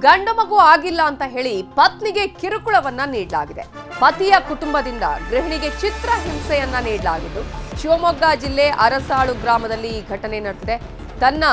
ಗಂಡು ಮಗು ಆಗಿಲ್ಲ ಅಂತ ಹೇಳಿ ಪತ್ನಿಗೆ ಕಿರುಕುಳವನ್ನ ನೀಡಲಾಗಿದೆ. ಪತಿಯ ಕುಟುಂಬದಿಂದ ಗೃಹಿಣಿಗೆ ಚಿತ್ರಹಿಂಸೆಯನ್ನ ನೀಡಲಾಗಿದ್ದು ಶಿವಮೊಗ್ಗ ಜಿಲ್ಲೆ ಅರಸಾಳು ಗ್ರಾಮದಲ್ಲಿ ಈ ಘಟನೆ ನಡೆದಿದೆ. ತನ್ನ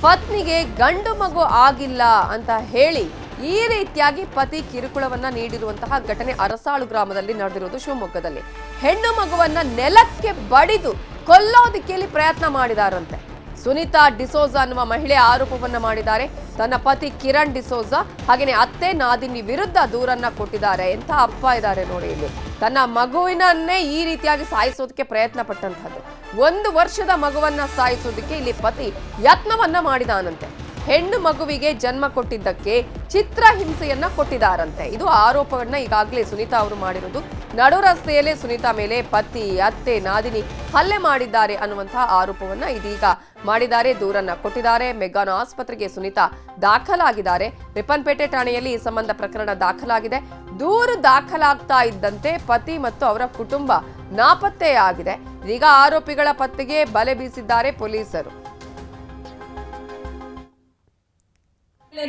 ಪತ್ನಿಗೆ ಗಂಡು ಮಗು ಆಗಿಲ್ಲ ಅಂತ ಹೇಳಿ ಈ ರೀತಿಯಾಗಿ ಪತಿ ಕಿರುಕುಳವನ್ನ ನೀಡಿರುವಂತಹ ಘಟನೆ ಅರಸಾಳು ಗ್ರಾಮದಲ್ಲಿ ನಡೆದಿರೋದು ಶಿವಮೊಗ್ಗದಲ್ಲಿ. ಹೆಣ್ಣು ಮಗುವನ್ನ ನೆಲಕ್ಕೆ ಬಡಿದು ಕೊಲ್ಲೋದಕ್ಕೆ ಪ್ರಯತ್ನ ಮಾಡಿದಾರಂತೆ. ಸುನೀತಾ ಡಿಸೋಜಾ ಅನ್ನುವ ಮಹಿಳೆ ಆರೋಪವನ್ನ ಮಾಡಿದ್ದಾರೆ. ತನ್ನ ಪತಿ ಕಿರಣ್ ಡಿಸೋಜಾ ಹಾಗೇನೆ ಅತ್ತೆ ನಾದಿನಿ ವಿರುದ್ಧ ದೂರನ್ನ ಕೊಟ್ಟಿದ್ದಾರೆ. ಎಂಥ ಅಪ್ಪ ಇದ್ದಾರೆ ನೋಡಿ ಇಲ್ಲಿ. ತನ್ನ ಮಗುವಿನನ್ನೇ ಈ ರೀತಿಯಾಗಿ ಸಾಯಿಸೋದಕ್ಕೆ ಪ್ರಯತ್ನ ಪಟ್ಟಂತಹದ್ದು. 1 ವರ್ಷದ ಮಗುವನ್ನ ಸಾಯಿಸೋದಕ್ಕೆ ಇಲ್ಲಿ ಪತಿ ಯತ್ನವನ್ನ ಮಾಡಿದಾನಂತೆ. ಹೆಣ್ಣು ಮಗುವಿಗೆ ಜನ್ಮ ಕೊಟ್ಟಿದ್ದಕ್ಕೆ ಚಿತ್ರಹಿಂಸೆಯನ್ನ ಕೊಟ್ಟಿದ್ದಾರಂತೆ. ಇದು ಆರೋಪವನ್ನ ಈಗಾಗಲೇ ಸುನೀತಾ ಅವರು ಮಾಡಿರೋದು. ನಡು ರಸ್ತೆಯಲ್ಲೇ ಸುನೀತಾ ಮೇಲೆ ಪತಿ ಅತ್ತೆ ನಾದಿನಿ ಹಲ್ಲೆ ಮಾಡಿದ್ದಾರೆ ಅನ್ನುವಂತಹ ಆರೋಪವನ್ನ ಇದೀಗ ಮಾಡಿದ್ದಾರೆ. ದೂರನ್ನ ಕೊಟ್ಟಿದ್ದಾರೆ. ಮೆಗ್ಗಾನ್ ಆಸ್ಪತ್ರೆಗೆ ಸುನೀತಾ ದಾಖಲಾಗಿದ್ದಾರೆ. ರಿಪ್ಪನ್ಪೇಟೆ ಠಾಣೆಯಲ್ಲಿ ಈ ಸಂಬಂಧ ಪ್ರಕರಣ ದಾಖಲಾಗಿದೆ. ದೂರು ದಾಖಲಾಗ್ತಾ ಇದ್ದಂತೆ ಪತಿ ಮತ್ತು ಅವರ ಕುಟುಂಬ ನಾಪತ್ತೆಯಾಗಿದೆ. ಇದೀಗ ಆರೋಪಿಗಳ ಪತ್ತೆಗೆ ಬಲೆ ಬೀಸಿದ್ದಾರೆ ಪೊಲೀಸರು.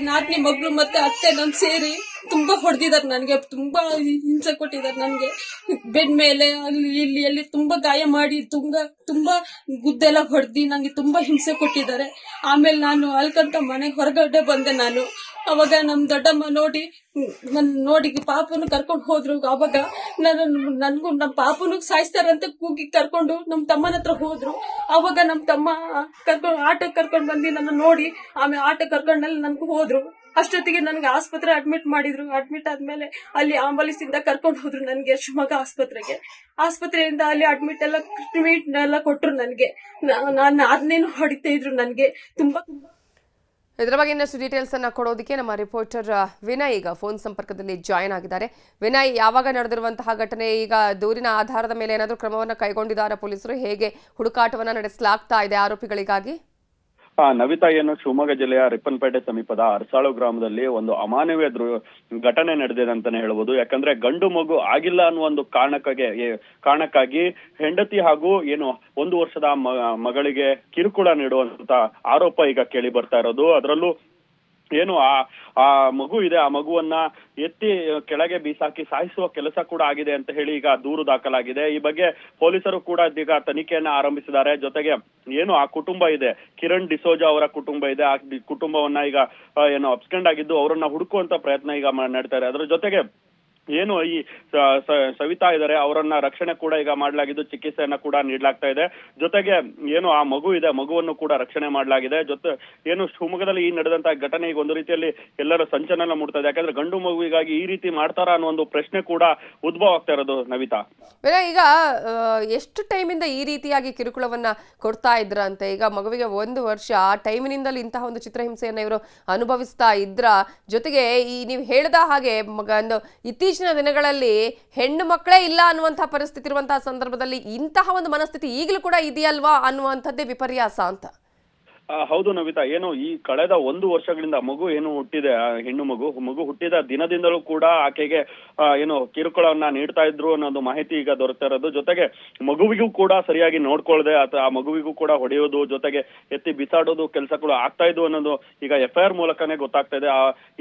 ನಾಲ್ಕನೇ ಮಗಳು ಮತ್ತೆ ಅತ್ತೆ ನನ್ ಸೇರಿ ತುಂಬಾ ಹೊಡೆದಿದ್ದಾರೆ. ನನಗೆ ತುಂಬಾ ಹಿಂಸೆ ಕೊಟ್ಟಿದ್ದಾರೆ. ನನಗೆ ಬೆಡ್ ಮೇಲೆ ಅಲ್ಲಿ ಇಲ್ಲಿ ಅಲ್ಲಿ ತುಂಬಾ ಗಾಯ ಮಾಡಿ ತುಂಬಾ ಗುದ್ದೆಲ್ಲ ಹೊಡೆದಿ ನಂಗೆ ತುಂಬಾ ಹಿಂಸೆ ಕೊಟ್ಟಿದ್ದಾರೆ. ಆಮೇಲೆ ನಾನು ಅಲ್ಕಂತ ಮನೆಗೆ ಹೊರಗಡೆ ಬಂದೆ. ನಾನು ಅವಾಗ ನಮ್ ದೊಡ್ಡಮ್ಮ ನೋಡಿ ಪಾಪನು ಕರ್ಕೊಂಡು ಹೋದ್ರು. ಅವಾಗ ನನ್ಗೂ ನಮ್ ಪಾಪನು ಸಾಯಿಸ್ತಾರಂತ ಕೂಗಿ ಕರ್ಕೊಂಡು ನಮ್ ತಮ್ಮನ ಹತ್ರ ಹೋದ್ರು. ಅವಾಗ ನಮ್ ತಮ್ಮ ಆಟೋ ಕರ್ಕೊಂಡ್ ಬಂದು ನನ್ನ ನೋಡಿ ಆಮೇಲೆ ಆಟೋ ಕರ್ಕೊಂಡಲ್ಲಿ ನನ್ಗೂ ಹೋದ್ರು. ಅಷ್ಟೊತ್ತಿಗೆ ನನ್ಗೆ ಆಸ್ಪತ್ರೆ ಅಡ್ಮಿಟ್ ಮಾಡಿದ್ರು. ಅಡ್ಮಿಟ್ ಆದ್ಮೇಲೆ ಅಲ್ಲಿ ಆಂಬುಲೆನ್ಸ್ ಇಂದ ಕರ್ಕೊಂಡು ಹೋದ್ರು ನನ್ಗೆ ಶಿವಮೊಗ್ಗ ಆಸ್ಪತ್ರೆಯಿಂದ ಅಲ್ಲಿ ಅಡ್ಮಿಟ್ ಎಲ್ಲ ಕೊಟ್ರು. ನನ್ಗೆ ನಾನು ಅದನ್ನೇನು ಹೊಡಿತಾ ಇದ್ರು. ನನ್ಗೆ ತುಂಬಾ ಇದರ ಬಗ್ಗೆ ಇನ್ನಷ್ಟು ಡೀಟೇಲ್ಸ್ ಅನ್ನ ಕೊಡೋದಕ್ಕೆ ನಮ್ಮ ರಿಪೋರ್ಟರ್ ವಿನಯ್ ಈಗ ಫೋನ್ ಸಂಪರ್ಕದಲ್ಲಿ ಜಾಯಿನ್ ಆಗಿದ್ದಾರೆ. ವಿನಯ್, ಯಾವಾಗ ನಡೆದಿರುವಂತಹ ಘಟನೆ, ಈಗ ದೂರಿನ ಆಧಾರದ ಮೇಲೆ ಏನಾದರೂ ಕ್ರಮವನ್ನ ಕೈಗೊಂಡಿದ್ದಾರೆ ಪೊಲೀಸರು? ಹೇಗೆ ಹುಡುಕಾಟವನ್ನ ನಡೆಸಲಾಗ್ತಾ ಇದೆ ಆರೋಪಿಗಳಿಗಾಗಿ? ನವಿತಾ, ಏನು ಶಿವಮೊಗ್ಗ ಜಿಲ್ಲೆಯ ರಿಪ್ಪನ್ಪೇಟೆ ಸಮೀಪದ ಅರಸಾಳು ಗ್ರಾಮದಲ್ಲಿ ಒಂದು ಅಮಾನವೀಯ ಘಟನೆ ನಡೆದಿದೆ ಅಂತಾನೆ ಹೇಳ್ಬೋದು. ಯಾಕಂದ್ರೆ ಗಂಡು ಮಗು ಆಗಿಲ್ಲ ಅನ್ನೋ ಒಂದು ಕಾರಣಕ್ಕಾಗಿ ಹೆಂಡತಿ ಹಾಗೂ ಏನು 1 ವರ್ಷದ ಮಗಳಿಗೆ ಕಿರುಕುಳ ನೀಡುವಂತ ಆರೋಪ ಈಗ ಕೇಳಿ ಬರ್ತಾ ಇರೋದು. ಅದರಲ್ಲೂ ಏನು ಆ ಮಗು ಇದೆ, ಆ ಮಗುವನ್ನ ಎತ್ತಿ ಕೆಳಗೆ ಬೀಸಾಕಿ ಸಾಯಿಸುವ ಕೆಲಸ ಕೂಡ ಆಗಿದೆ ಅಂತ ಹೇಳಿ ಈಗ ದೂರು ದಾಖಲಾಗಿದೆ. ಈ ಬಗ್ಗೆ ಪೊಲೀಸರು ಕೂಡ ಈಗ ತನಿಖೆಯನ್ನ ಆರಂಭಿಸಿದ್ದಾರೆ. ಜೊತೆಗೆ ಏನು ಆ ಕುಟುಂಬ ಇದೆ, ಕಿರಣ್ ಡಿಸೋಜಾ ಅವರ ಕುಟುಂಬ ಇದೆ, ಆ ಕುಟುಂಬವನ್ನ ಈಗ ಏನು ಅಬ್ಸ್ಕೆಂಡ್ ಆಗಿದ್ದು ಅವರನ್ನ ಹುಡುಕುವಂತ ಪ್ರಯತ್ನ ಈಗ ನಡೀತಾ ಇದೆ. ಅದರ ಜೊತೆಗೆ ಏನು ಈ ಸವಿತಾ ಇದ್ದಾರೆ, ಅವರನ್ನ ರಕ್ಷಣೆ ಕೂಡ ಈಗ ಮಾಡಲಾಗಿದ್ದು ಚಿಕಿತ್ಸೆಯನ್ನ ಕೂಡ ನೀಡಲಾಗ್ತಾ ಇದೆ. ಜೊತೆಗೆ ಏನು ಆ ಮಗು ಇದೆ, ಮಗುವನ್ನು ಕೂಡ ರಕ್ಷಣೆ ಮಾಡಲಾಗಿದೆ. ಜೊತೆ ಏನು ಶಿವಮೊಗ್ಗದಲ್ಲಿ ಈ ನಡೆದಂತಹ ಘಟನೆ ಈಗ ಒಂದು ರೀತಿಯಲ್ಲಿ ಎಲ್ಲರ ಸಂಚಲನ ಮೂಡ್ತಾ ಇದೆ. ಯಾಕಂದ್ರೆ ಗಂಡು ಮಗುವಿಗಾಗಿ ಈ ರೀತಿ ಮಾಡ್ತಾರಾ ಅನ್ನೋ ಒಂದು ಪ್ರಶ್ನೆ ಕೂಡ ಉದ್ಭವ ಆಗ್ತಾ ಇರೋದು. ನವಿತಾ, ಈಗ ಎಷ್ಟು ಟೈಮಿಂದ ಈ ರೀತಿಯಾಗಿ ಕಿರುಕುಳವನ್ನ ಕೊಡ್ತಾ ಇದ್ರಂತೆ? ಈಗ ಮಗುವಿಗೆ 1 ವರ್ಷ, ಆ ಟೈಮಿನಿಂದಲೂ ಇಂತಹ ಒಂದು ಚಿತ್ರಹಿಂಸೆಯನ್ನ ಇವರು ಅನುಭವಿಸ್ತಾ ಇದ್ರ? ಜೊತೆಗೆ ಈ ನೀವು ಹೇಳಿದ ಹಾಗೆ ಇತ್ತೀಚಿನ ದಿನಗಳಲ್ಲಿ ಹೆಣ್ಣು ಮಕ್ಕಳೇ ಇಲ್ಲ ಅನ್ನುವಂತಹ ಪರಿಸ್ಥಿತಿ ಇರುವಂತಹ ಸಂದರ್ಭದಲ್ಲಿ ಇಂತಹ ಒಂದು ಮನಸ್ಥಿತಿ ಈಗಲೂ ಕೂಡ ಇದೆಯಲ್ವಾ ಅನ್ನುವಂಥದ್ದೇ ವಿಪರ್ಯಾಸ ಅಂತ. ಹೌದು ನವಿತಾ, ಏನು ಈ ಕಳೆದ 1 ವರ್ಷಗಳಿಂದ ಮಗು ಏನು ಹುಟ್ಟಿದೆ, ಹೆಣ್ಣು ಮಗು ಹುಟ್ಟಿದ ದಿನದಿಂದಲೂ ಕೂಡ ಆಕೆಗೆ ಏನು ಕಿರುಕುಳವನ್ನ ನೀಡ್ತಾ ಇದ್ರು ಅನ್ನೋದು ಮಾಹಿತಿ ಈಗ ದೊರೆತಾ ಇರೋದು. ಜೊತೆಗೆ ಮಗುವಿಗೂ ಕೂಡ ಸರಿಯಾಗಿ ನೋಡ್ಕೊಳ್ದೆ ಆ ಮಗುವಿಗೂ ಕೂಡ ಹೊಡೆಯೋದು, ಜೊತೆಗೆ ಎತ್ತಿ ಬಿಸಾಡೋದು ಕೆಲಸಗಳು ಆಗ್ತಾ ಇದ್ವು ಅನ್ನೋದು ಈಗ FIR ಮೂಲಕನೇ ಗೊತ್ತಾಗ್ತಾ ಇದೆ.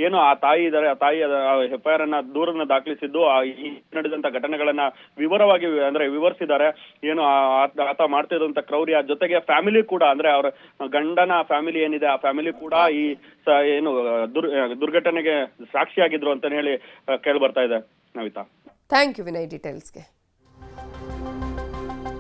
ಏನು ಆ ತಾಯಿ ಇದ್ದಾರೆ, ಆ ತಾಯಿ FIR ಅನ್ನ ದೂರನ್ನ ದಾಖಲಿಸಿದ್ದು ಈ ನಡೆದಂತ ಘಟನೆಗಳನ್ನ ವಿವರವಾಗಿ ವಿವರಿಸಿದ್ದಾರೆ. ಏನು ಆತ ಮಾಡ್ತಿದ್ದಂತ ಕ್ರೌರ್ಯ, ಜೊತೆಗೆ ಫ್ಯಾಮಿಲಿ ಕೂಡ ಅಂದ್ರೆ ಅವರ ಗಂಡನ ಫ್ಯಾಮಿಲಿ ಏನಿದೆ, ಆ ಫ್ಯಾಮಿಲಿ ಕೂಡ ಈ ಏನು ದುರ್ಘಟನೆಗೆ ಸಾಕ್ಷಿಯಾಗಿದ್ರು ಅಂತ ಹೇಳಿ ಕೇಳಿ ಬರ್ತಾ ಇದೆ. Navita, thank you Vinay ಡೀಟೇಲ್ಸ್ಗೆ.